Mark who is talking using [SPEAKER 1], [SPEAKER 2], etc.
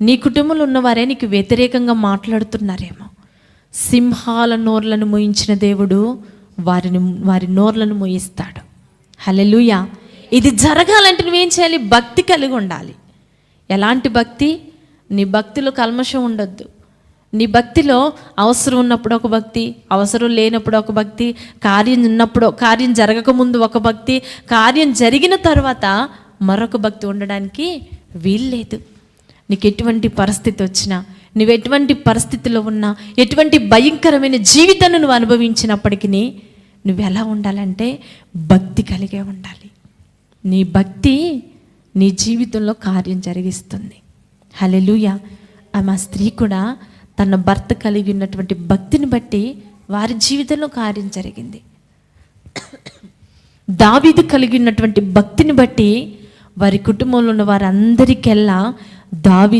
[SPEAKER 1] నీ కుటుంబంలో ఉన్నవారే నీకు వ్యతిరేకంగా మాట్లాడుతున్నారేమో. సింహాల నోర్లను మోయించిన దేవుడు వారి నోర్లను మోయిస్తాడు. హల్లెలూయా. ఇది జరగాలంటే నువ్వేం చేయాలి? భక్తి కలిగి ఉండాలి. ఎలాంటి భక్తి? నీ భక్తిలో కల్మషం ఉండొద్దు. నీ భక్తిలో అవసరం ఉన్నప్పుడు ఒక భక్తి, అవసరం లేనప్పుడు ఒక భక్తి, కార్యం ఉన్నప్పుడు, కార్యం జరగకముందు ఒక భక్తి, కార్యం జరిగిన తర్వాత మరొక భక్తి ఉండడానికి వీల్లేదు. నీకు ఎటువంటి పరిస్థితి వచ్చినా, నువ్వు ఎటువంటి పరిస్థితిలో ఉన్నా, ఎటువంటి భయంకరమైన జీవితాన్ని నువ్వు అనుభవించినప్పటికీ నువ్వు ఎలా ఉండాలంటే భక్తి కలిగే ఉండాలి. నీ భక్తి నీ జీవితంలో కార్యం జరిగిస్తుంది. హల్లెలూయా. ఆమె స్త్రీ కూడా తన భర్త కలిగి ఉన్నటువంటి భక్తిని బట్టి వారి జీవితంలో కార్యం జరిగింది. దావీదు కలిగి ఉన్నటువంటి భక్తిని బట్టి వారి కుటుంబంలో ఉన్న వారందరికెల్లా దావీదు